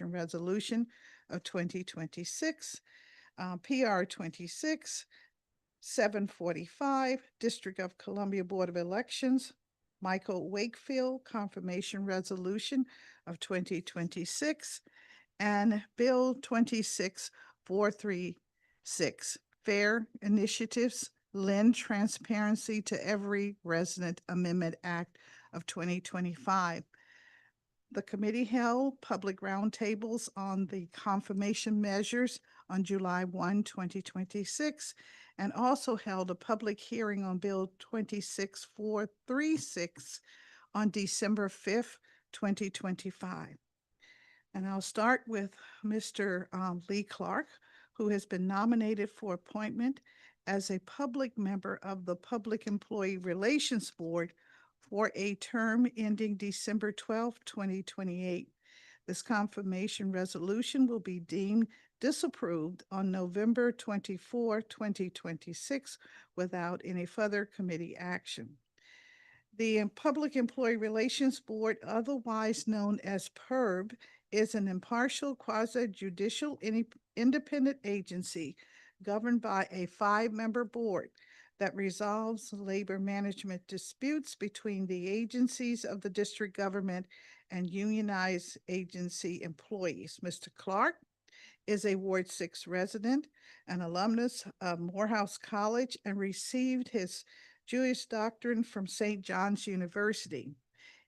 Resolution of 2026, PR 26, 745, District of Columbia Board of Elections, Michael Wakefield Confirmation Resolution of 2026, and Bill 26436, Fair Initiatives, Lend Transparency to Every Resident Amendment Act of 2025. The committee held public roundtables on the confirmation measures on July 1, 2026, and also held a public hearing on Bill 26436 on December 5th, 2025. And I'll start with Mr. Lee Clark, who has been nominated for appointment as a public member of the Public Employee Relations Board for a term ending December 12, 2028. This confirmation resolution will be deemed disapproved on November 24, 2026, without any further committee action. The Public Employee Relations Board, otherwise known as PERB, is an impartial quasi-judicial independent agency governed by a 5-member board that resolves labor management disputes between the agencies of the district government and unionized agency employees. Mr. Clark is a Ward 6 resident, an alumnus of Morehouse College, and received his Juris Doctorate from St. John's University.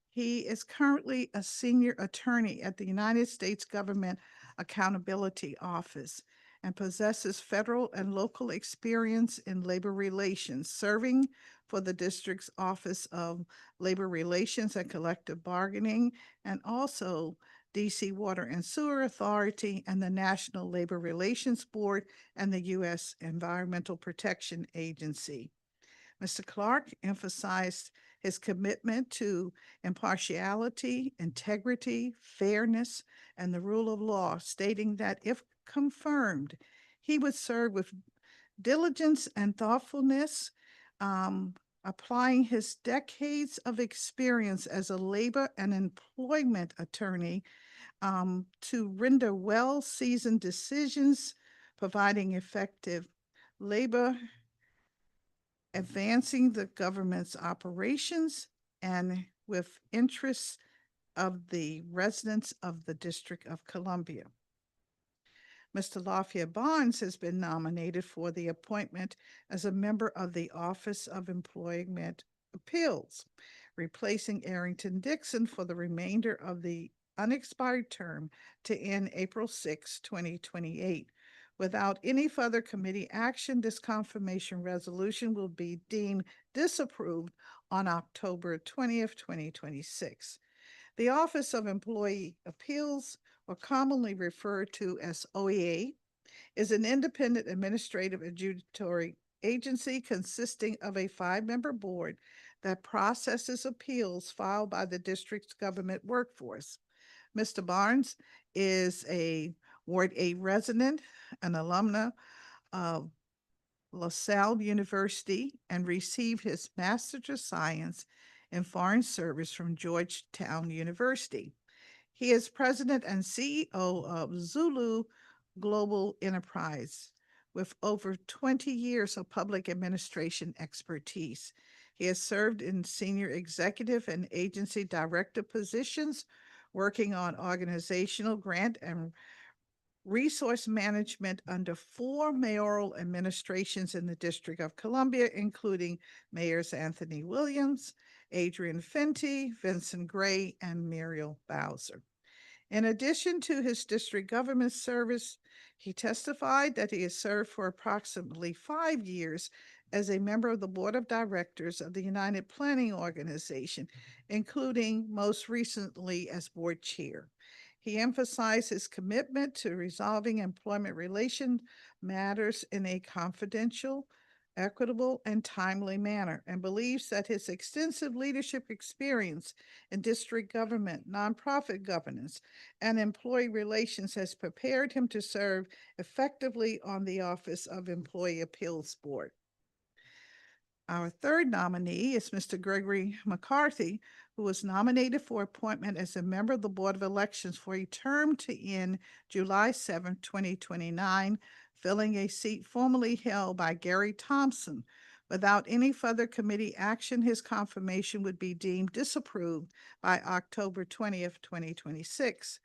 He is currently a senior attorney at the United States Government Accountability Office and possesses federal and local experience in labor relations, serving for the district's Office of Labor Relations and Collective Bargaining, and also DC Water and Sewer Authority and the National Labor Relations Board and the U.S. Environmental Protection Agency. Mr. Clark emphasized his commitment to impartiality, integrity, fairness, and the rule of law, stating that if confirmed, he would serve with diligence and thoughtfulness, applying his decades of experience as a labor and employment attorney to render well-seasoned decisions, providing effective labor, advancing the government's operations, and with interests of the residents of the District of Columbia. Mr. Lafayette Barnes has been nominated for the appointment as a member of the Office of Employment Appeals, replacing Arrington Dixon for the remainder of the unexpired term to end April 6, 2028. Without any further committee action, this confirmation resolution will be deemed disapproved on October 20th, 2026. The Office of Employee Appeals, or commonly referred to as OEA, is an independent administrative adjudicatory agency consisting of a 5-member board that processes appeals filed by the district's government workforce. Mr. Barnes is a Ward 8 resident, an alumna of LaSalle University, and received his Master's of Science in Foreign Service from Georgetown University. He is president and CEO of Zulu Global Enterprise with over 20 years of public administration expertise. He has served in senior executive and agency director positions, working on organizational grant and resource management under 4 mayoral administrations in the District of Columbia, including Mayors Anthony Williams, Adrian Fenty, Vincent Gray, and Muriel Bowser. In addition to his district government service, he testified that he has served for approximately 5 years as a member of the board of directors of the United Planning Organization, including most recently as board chair. He emphasized his commitment to resolving employment relation matters in a confidential, equitable, and timely manner, and believes that his extensive leadership experience in district government, nonprofit governance, and employee relations has prepared him to serve effectively on the Office of Employee Appeals Board. Our third nominee is Mr. Gregory McCarthy, who was nominated for appointment as a member of the Board of Elections for a term to end July 7, 2029, filling a seat formerly held by Gary Thompson. Without any further committee action, his confirmation would be deemed disapproved by October 20th, 2026.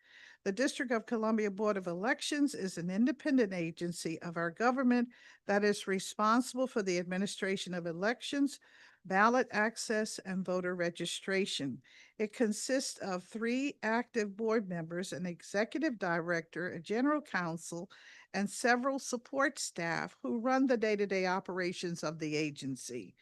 The District of Columbia Board of Elections is an independent agency of our government that is responsible for the administration of elections, ballot access, and voter registration. It consists of 3 active board members, an executive director, a general counsel, and several support staff who run the day-to-day operations of the agency.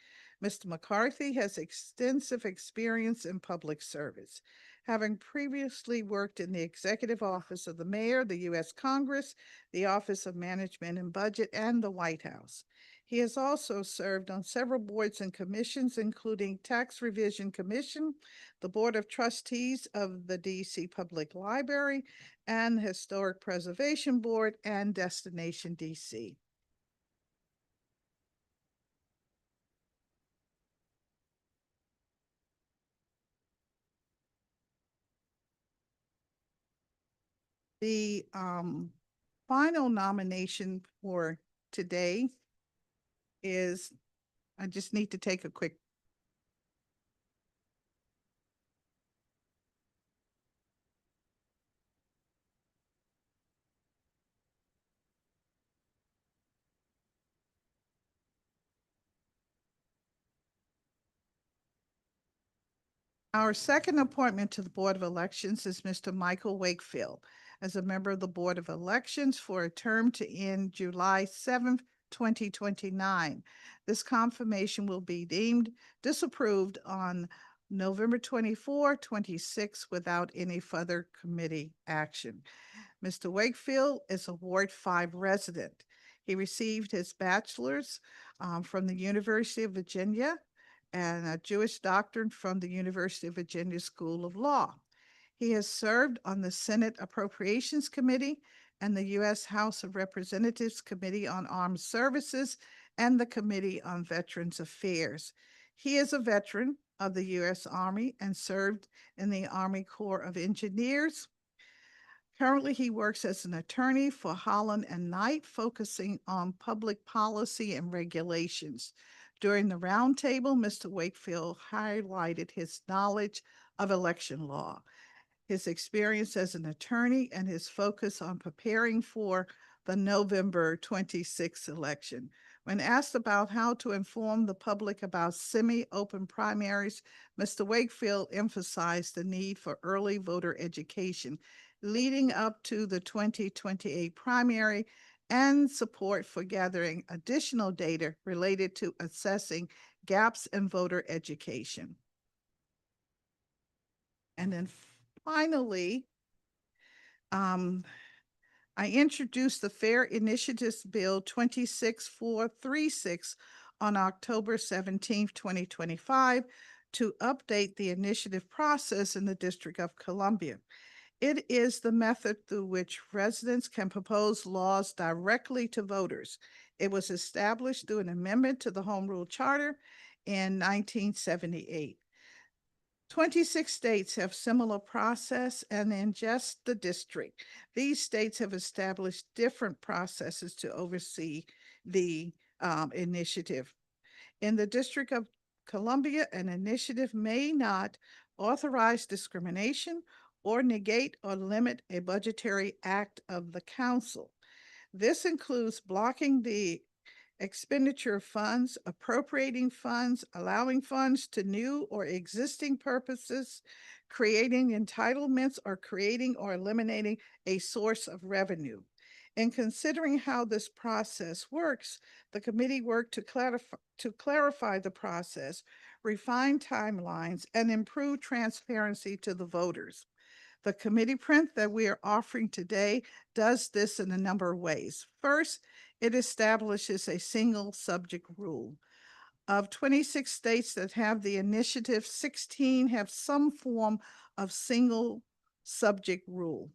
Mr. McCarthy has extensive experience in public service, having previously worked in the executive office of the mayor, the U.S. Congress, the Office of Management and Budget, and the White House. He has also served on several boards and commissions, including Tax Revision Commission, the Board of Trustees of the DC Public Library, and Historic Preservation Board, and Destination DC. The final nomination for today is, I just need to take a quick. Our second appointment to the Board of Elections is Mr. Michael Wakefield as a member of the Board of Elections for a term to end July 7th, 2029. This confirmation will be deemed disapproved on November 24, 26 without any further committee action. Mr. Wakefield is a Ward 5 resident. He received his bachelor's from the University of Virginia and a Jewish doctorate from the University of Virginia School of Law. He has served on the Senate Appropriations Committee and the U.S. House of Representatives Committee on Armed Services and the Committee on Veterans Affairs. He is a veteran of the U.S. Army and served in the Army Corps of Engineers. Currently, he works as an attorney for Holland and Knight, focusing on public policy and regulations. During the roundtable, Mr. Wakefield highlighted his knowledge of election law, his experience as an attorney, and his focus on preparing for the November 26th election. When asked about how to inform the public about semi-open primaries, Mr. Wakefield emphasized the need for early voter education leading up to the 2028 primary and support for gathering additional data related to assessing gaps in voter education. And then finally, I introduced the Fair Initiatives Bill 26436 on October 17, 2025, to update the initiative process in the District of Columbia. It is the method through which residents can propose laws directly to voters. It was established through an amendment to the Home Rule Charter in 1978. 26 states have similar process, and in just the district, these states have established different processes to oversee the initiative. In the District of Columbia, an initiative may not authorize discrimination or negate or limit a budgetary act of the council. This includes blocking the expenditure of funds, appropriating funds, allowing funds to new or existing purposes, creating entitlements, or creating or eliminating a source of revenue. In considering how this process works, the committee worked to clarify the process, refine timelines, and improve transparency to the voters. The committee print that we are offering today does this in a number of ways. First, it establishes a single subject rule. Of 26 states that have the initiative, 16 have some form of single subject rule.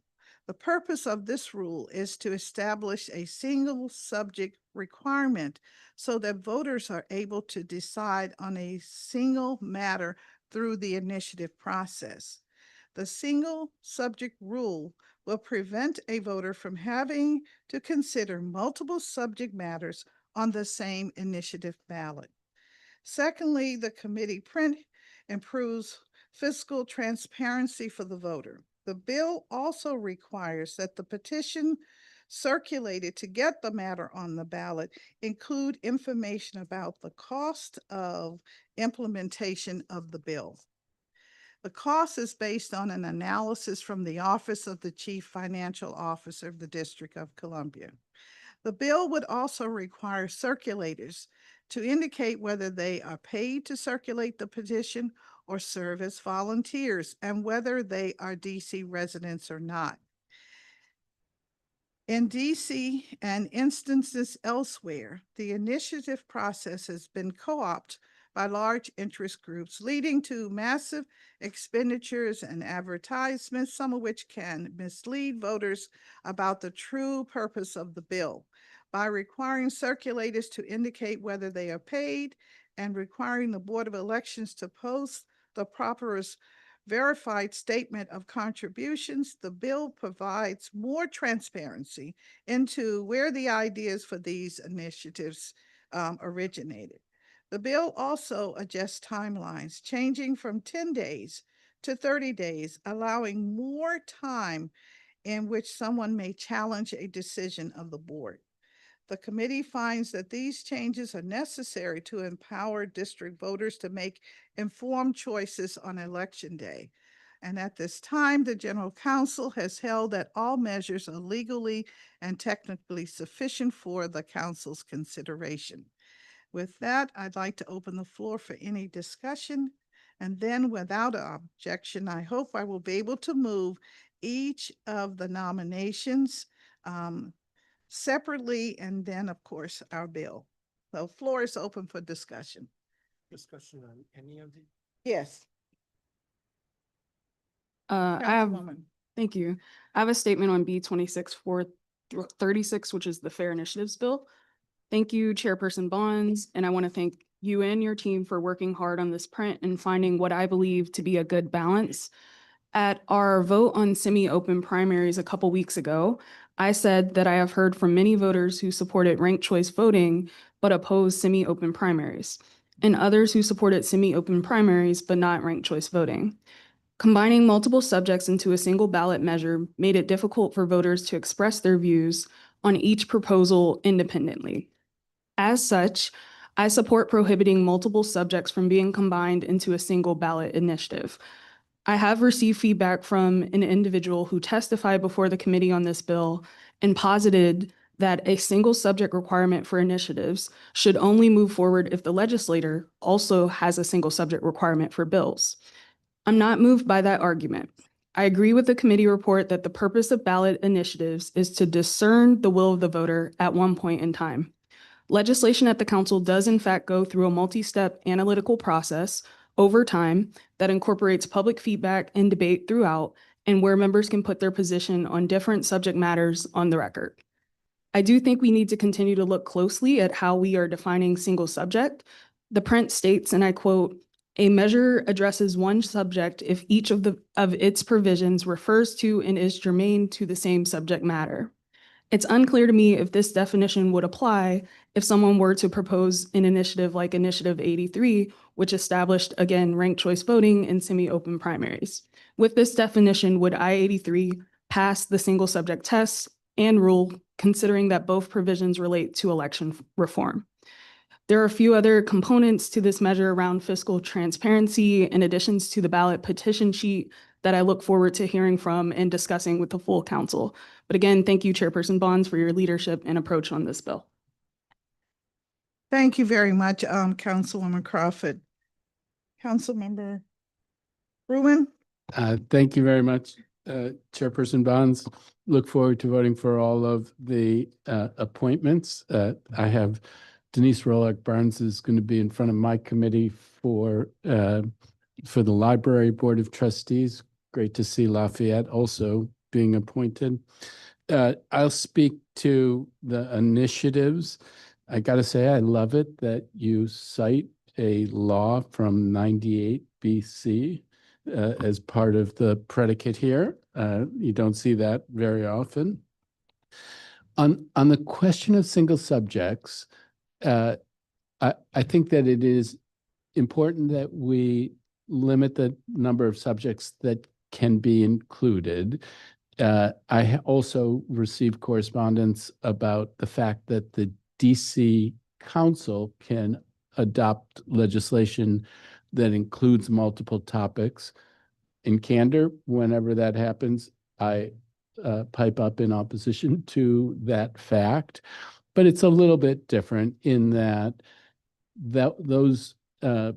The purpose of this rule is to establish a single subject requirement so that voters are able to decide on a single matter through the initiative process. The single subject rule will prevent a voter from having to consider multiple subject matters on the same initiative ballot. Secondly, the committee print improves fiscal transparency for the voter. The bill also requires that the petition circulated to get the matter on the ballot include information about the cost of implementation of the bill. The cost is based on an analysis from the Office of the Chief Financial Officer of the District of Columbia. The bill would also require circulators to indicate whether they are paid to circulate the petition or serve as volunteers, and whether they are DC residents or not. In DC and instances elsewhere, the initiative process has been co-opted by large interest groups, leading to massive expenditures and advertisements, some of which can mislead voters about the true purpose of the bill. By requiring circulators to indicate whether they are paid and requiring the Board of Elections to post the proper verified statement of contributions, the bill provides more transparency into where the ideas for these initiatives originated. The bill also adjusts timelines, changing from 10 days to 30 days, allowing more time in which someone may challenge a decision of the board. The committee finds that these changes are necessary to empower district voters to make informed choices on election day. And at this time, the General Counsel has held that all measures are legally and technically sufficient for the Council's consideration. With that, I'd like to open the floor for any discussion. And then, without objection, I hope I will be able to move each of the nominations separately, and then, of course, our bill. The floor is open for discussion. Discussion on any of the. Yes, Councilwoman. Thank you. I have a statement on B 26-436, which is the Fair Initiatives Bill. Thank you, Chairperson Bonds, and I want to thank you and your team for working hard on this print and finding what I believe to be a good balance. At our vote on semi-open primaries a couple weeks ago, I said that I have heard from many voters who supported ranked choice voting but opposed semi-open primaries, and others who supported semi-open primaries but not ranked choice voting. Combining multiple subjects into a single ballot measure made it difficult for voters to express their views on each proposal independently. As such, I support prohibiting multiple subjects from being combined into a single ballot initiative. I have received feedback from an individual who testified before the committee on this bill and posited that a single subject requirement for initiatives should only move forward if the legislator also has a single subject requirement for bills. I'm not moved by that argument. I agree with the committee report that the purpose of ballot initiatives is to discern the will of the voter at one point in time. Legislation at the council does in fact go through a multi-step analytical process over time that incorporates public feedback and debate throughout, and where members can put their position on different subject matters on the record. I do think we need to continue to look closely at how we are defining single subject. The print states, and I quote, "A measure addresses one subject if each of its provisions refers to and is germane to the same subject matter." It's unclear to me if this definition would apply if someone were to propose an initiative like Initiative 83, which established, again, ranked choice voting in semi-open primaries. With this definition, would I-83 pass the single subject test and rule, considering that both provisions relate to election reform? There are a few other components to this measure around fiscal transparency in additions to the ballot petition sheet that I look forward to hearing from and discussing with the full council. But again, thank you, Chairperson Bonds, for your leadership and approach on this bill. thank you very much, Councilwoman Crawford. Councilmember Ruin? Thank you very much, Chairperson Bonds. Look forward to voting for all of the appointments. I have Denise Rolock Barnes is going to be in front of my committee for the Library Board of Trustees. Great to see Lafayette also being appointed. I'll speak to the initiatives. I got to say, I love it that you cite a law from 98 BC as part of the predicate here. You don't see that very often. On the question of single subjects, I think that it is important that we limit the number of subjects that can be included. I also received correspondence about the fact that the DC Council can adopt legislation that includes multiple topics. In candor, whenever that happens, I pipe up in opposition to that fact. But it's a little bit different in that those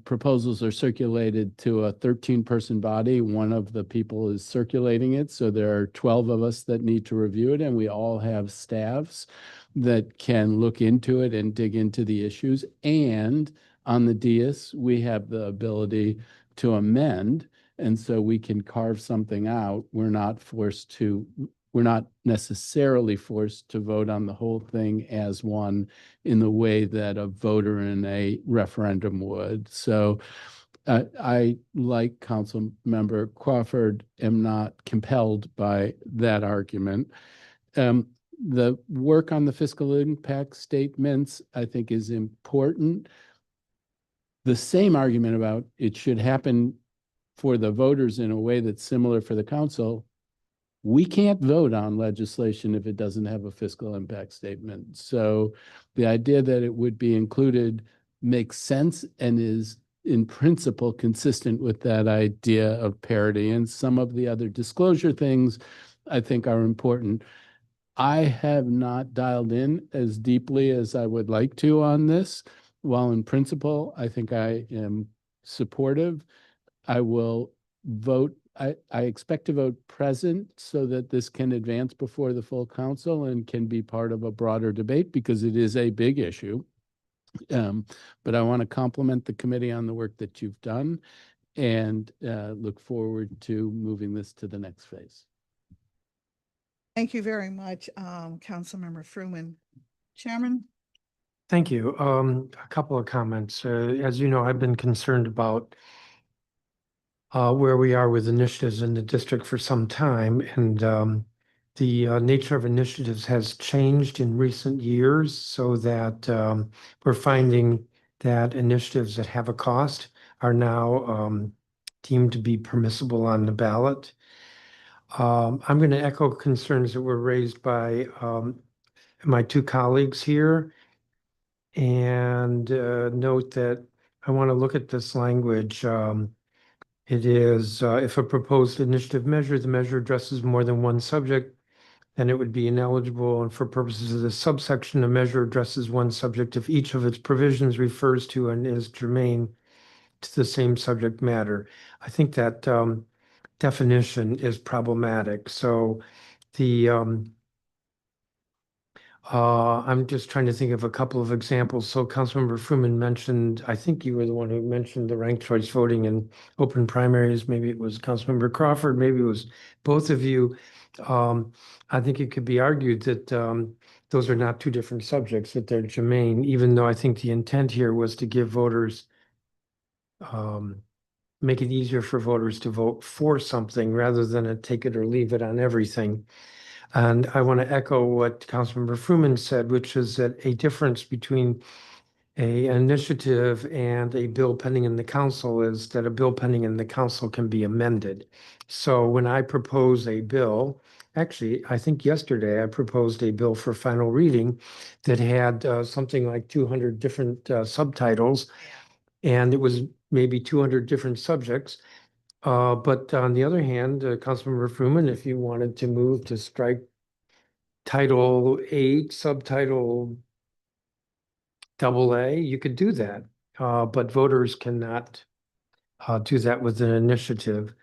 proposals are circulated to a 13-person body. One of the people is circulating it. So there are 12 of us that need to review it, and we all have staffs that can look into it and dig into the issues. And on the dais, we have the ability to amend. And so we can carve something out. We're not necessarily forced to vote on the whole thing as one in the way that a voter in a referendum would. So I, like Council Member Crawford, am not compelled by that argument. The work on the fiscal impact statements, I think, is important. The same argument about it should happen for the voters in a way that's similar for the council. We can't vote on legislation if it doesn't have a fiscal impact statement. So the idea that it would be included makes sense and is in principle consistent with that idea of parity. And some of the other disclosure things I think are important. I have not dialed in as deeply as I would like to on this. While in principle, I think I am supportive. I will vote. I expect to vote present so that this can advance before the full council and can be part of a broader debate because it is a big issue. But I want to compliment the committee on the work that you've done and look forward to moving this to the next phase. Thank you very much, Councilmember Fruman. Chairman? Thank you. A couple of comments. As you know, I've been concerned about where we are with initiatives in the district for some time, and the nature of initiatives has changed in recent years so that we're finding that initiatives that have a cost are now deemed to be permissible on the ballot. I'm going to echo concerns that were raised by my two colleagues here and note that I want to look at this language. It is, if a proposed initiative measure, the measure addresses more than one subject, then it would be ineligible. And for purposes of this subsection, a measure addresses one subject if each of its provisions refers to and is germane to the same subject matter. I think that definition is problematic. So the I'm just trying to think of a couple of examples. So Councilmember Fruman mentioned, I think you were the one who mentioned the ranked choice voting in open primaries. Maybe it was Councilmember Crawford, maybe it was both of you. I think it could be argued that those are not two different subjects, that they're germane, even though I think the intent here was to give voters, make it easier for voters to vote for something rather than a take it or leave it on everything. And I want to echo what Councilmember Fruman said, which is that a difference between an initiative and a bill pending in the council is that a bill pending in the council can be amended. So when I propose a bill, actually, I think yesterday I proposed a bill for final reading that had something like 200 different subtitles, and it was maybe 200 different subjects. But on the other hand, Councilmember Fruman, if you wanted to move to strike Title 8, subtitle AA, you could do that. But voters cannot do that with an initiative.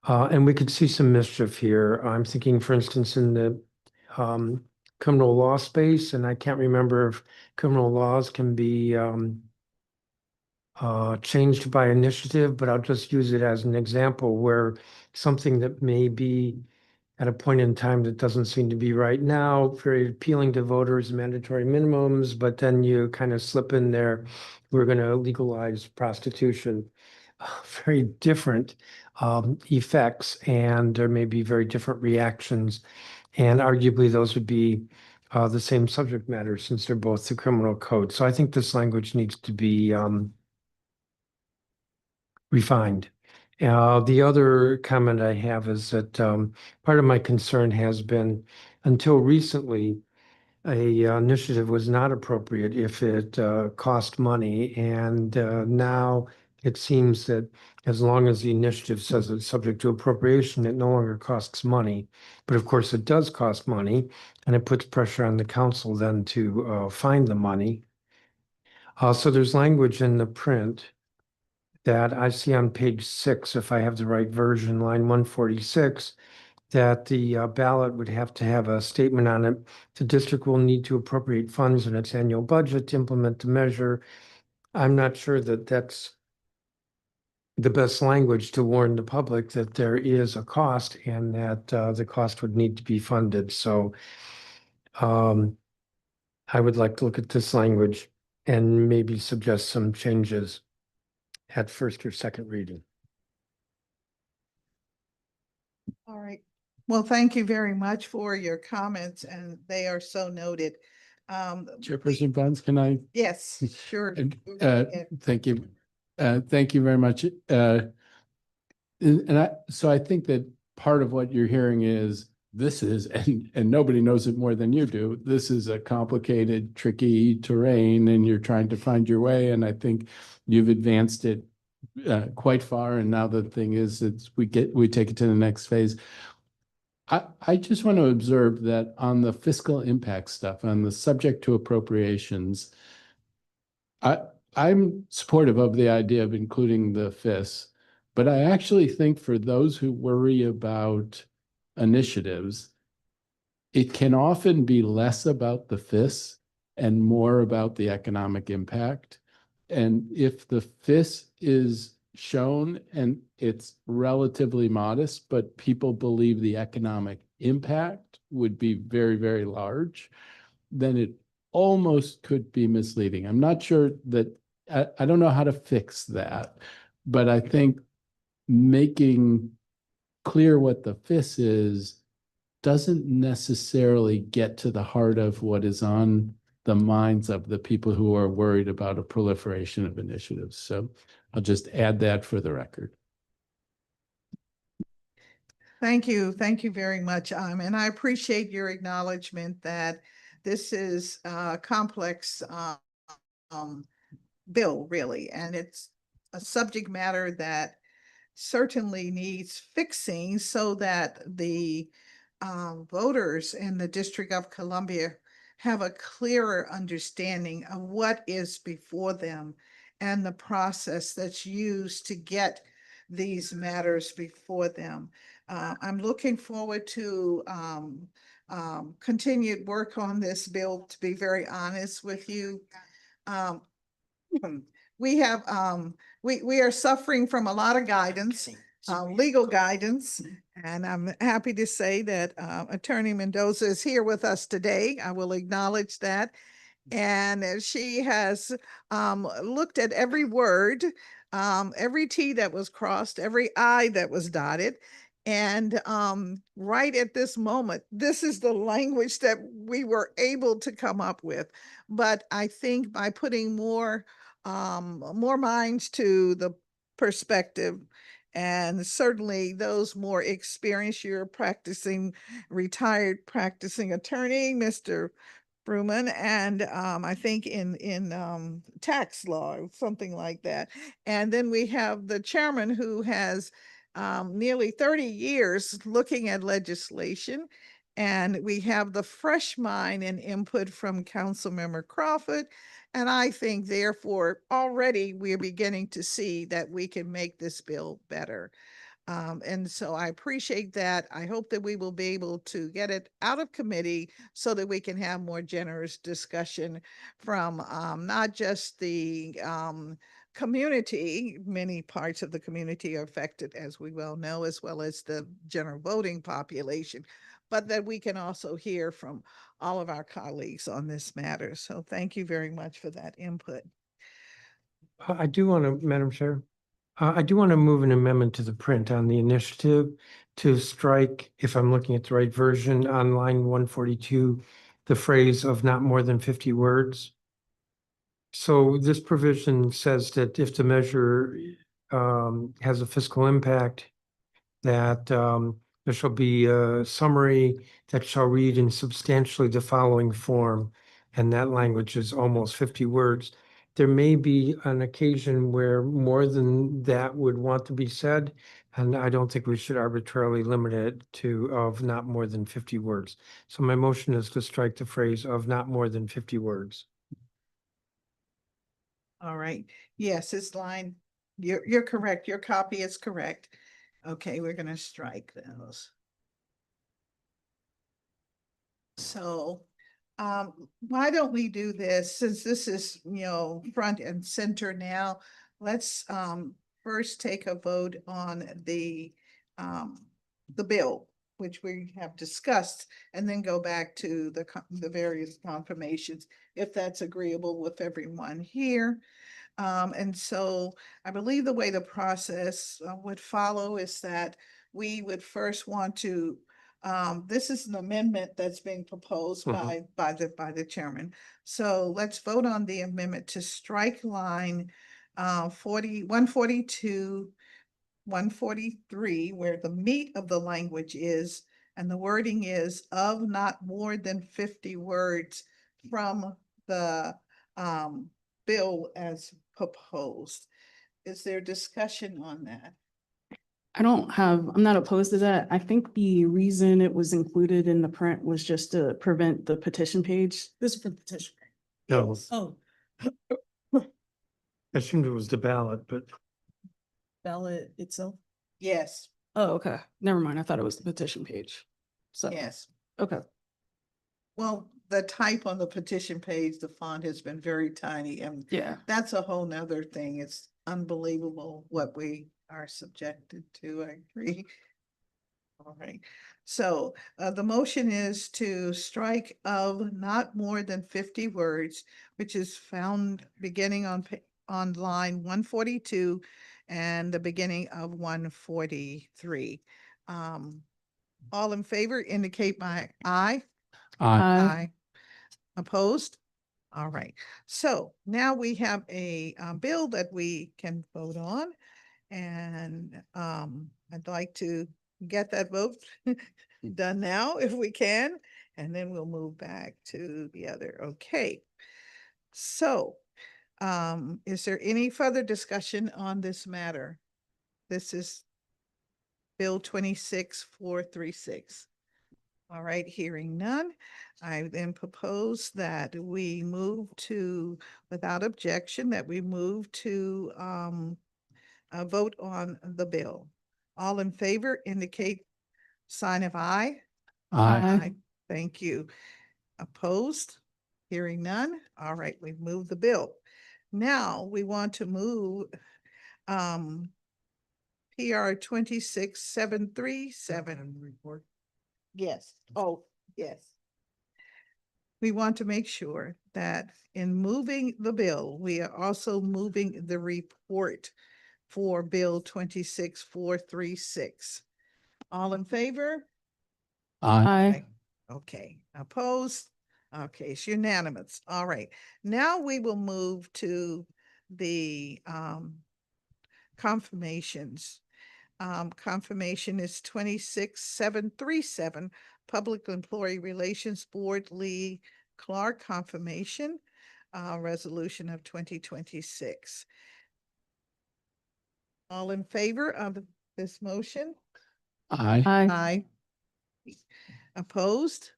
And we could see some mischief here. I'm thinking, for instance, in the criminal law space, and I can't remember if criminal laws can be changed by initiative, but I'll just use it as an example where something that may be at a point in time that doesn't seem to be right now, very appealing to voters, mandatory minimums, but then you kind of slip in there, we're going to legalize prostitution. Very different effects, and there may be very different reactions. And arguably those would be the same subject matter since they're both the criminal code. So I think this language needs to be refined. The other comment I have is that part of my concern has been until recently, a initiative was not appropriate if it cost money. And now it seems that as long as the initiative says it's subject to appropriation, it no longer costs money. But of course, it does cost money, and it puts pressure on the council then to find the money. So there's language in the print that I see on page 6, if I have the right version, line 146, that the ballot would have to have a statement on it. The district will need to appropriate funds in its annual budget to implement the measure. I'm not sure that that's the best language to warn the public that there is a cost and that the cost would need to be funded. So I would like to look at this language and maybe suggest some changes at first or second reading. All right. Well, thank you very much for your comments, and they are so noted. Chairperson Bonds, can I? Yes, sure. Thank you. Thank you very much. So I think that part of what you're hearing is this is, and nobody knows it more than you do, this is a complicated, tricky terrain, and you're trying to find your way. And I think you've advanced it quite far. And now the thing is, we take it to the next phase. I just want to observe that on the fiscal impact stuff, on the subject to appropriations, I'm supportive of the idea of including the FIS, but I actually think for those who worry about initiatives, it can often be less about the FIS and more about the economic impact. And if the FIS is shown and it's relatively modest, but people believe the economic impact would be very, very large, then it almost could be misleading. I'm not sure that, I don't know how to fix that, but I think making clear what the FIS is doesn't necessarily get to the heart of what is on the minds of the people who are worried about a proliferation of initiatives. So I'll just add that for the record. Thank you. Thank you very much. And I appreciate your acknowledgement that this is a complex bill, really, and it's a subject matter that certainly needs fixing so that the voters in the District of Columbia have a clearer understanding of what is before them and the process that's used to get these matters before them. I'm looking forward to continued work on this bill, to be very honest with you. We are suffering from a lot of guidance, legal guidance, and I'm happy to say that Attorney Mendoza is here with us today. I will acknowledge that. And she has looked at every word, every T that was crossed, every I that was dotted. And right at this moment, this is the language that we were able to come up with. But I think by putting more minds to the perspective, and certainly those more experienced, you're retired practicing attorney, Mr. Bruman, and I think in tax law, something like that. And then we have the chairman who has nearly 30 years looking at legislation. And we have the fresh mind and input from Councilmember Crawford. And I think therefore already we're beginning to see that we can make this bill better. And so I appreciate that. I hope that we will be able to get it out of committee so that we can have more generous discussion from not just the community, many parts of the community are affected, as we well know, as well as the general voting population, but that we can also hear from all of our colleagues on this matter. So thank you very much for that input. I do want to, Madam Chair, I do want to move an amendment to the print on the initiative to strike, if I'm looking at the right version, on line 142, the phrase of not more than 50 words. So this provision says that if the measure has a fiscal impact, that there shall be a summary that shall read in substantially the following form, and that language is almost 50 words. There may be an occasion where more than that would want to be said, and I don't think we should arbitrarily limit it to of not more than 50 words. So my motion is to strike the phrase of not more than 50 words. All right. Yes, this line, you're correct. Your copy is correct. Okay, we're gonna strike those. So, why don't we do this, since this is, front and center now, let's, first take a vote on the bill, which we have discussed, and then go back to the various confirmations, if that's agreeable with everyone here. And so I believe the way the process would follow is that we would first want to, this is an amendment that's being proposed Mhm. by the chairman. So let's vote on the amendment to strike line 142, 143, where the meat of the language is, and the wording is of not more than 50 words from the bill as proposed. Is there discussion on that? I'm not opposed to that. I think the reason it was included in the print was just to prevent the petition page. This is for the petition. No, Yes. Oh, I assumed it was the ballot, but ballot itself. Yes, Oh, okay. Never mind. I thought it was the petition page. So, yes. okay. Well, the type on the petition page, the font has been very tiny, and Yeah. that's a whole nother thing. It's unbelievable what we are subjected to. I agree. All right. So the motion is to strike of not more than 50 words, which is found beginning on line 142 and the beginning of 143. All in favor indicate by aye. Aye. Opposed? All right. So now we have a bill that we can vote on. And I'd like to get that vote done now if we can, and then we'll move back to the other. Okay. So is there any further discussion on this matter? This is Bill 26436. All right, hearing none, I then propose that we move to, without objection, that we move to a vote on the bill. All in favor indicate sign of aye. Aye. Thank you. Opposed? Hearing none. All right, we've moved the bill. Now we want to move PR 26737. report. Yes. Oh, yes. We want to make sure that in moving the bill, we are also moving the report for Bill 26436. All in favor? Aye. Okay, opposed? Okay, it's unanimous. All right. Now we will move to the confirmations. Confirmation is 26737, Public Employee Relations Board Lee Clark confirmation, resolution of 2026. All in favor of this motion? Aye. Aye. Opposed?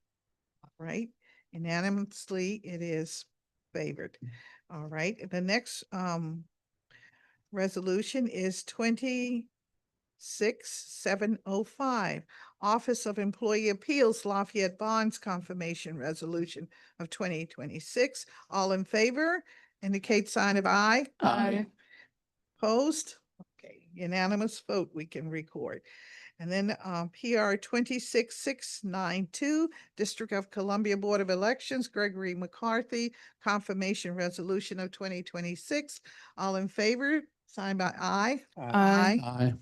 All right, unanimously it is favored. All right, the next resolution is 26705, Office of Employee Appeals Lafayette Bonds Confirmation Resolution of 2026. All in favor indicate sign of aye. Aye. Opposed? Okay, unanimous vote we can record. And then PR 26692, District of Columbia Board of Elections, Gregory McCarthy, confirmation resolution of 2026. All in favor, sign by aye. Aye. Aye.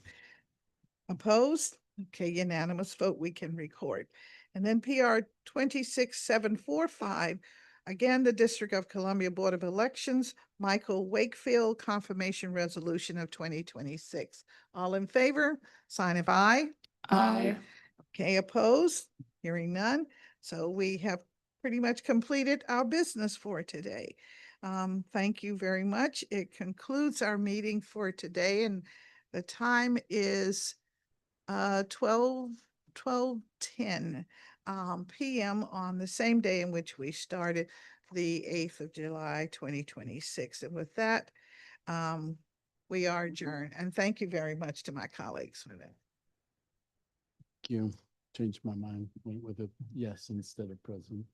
Opposed? Okay, unanimous vote we can record. And then PR 26745, again, the District of Columbia Board of Elections, Michael Wakefield, confirmation resolution of 2026. All in favor, sign of aye. Aye. Okay, opposed? Hearing none. So we have pretty much completed our business for today. Thank you very much. It concludes our meeting for today, and the time is 12:10 PM on the same day in which we started, the 8th of July, 2026. And with that, we are adjourned. And thank you very much to my colleagues for that. Thank you. Changed my mind. Went with a yes instead of present.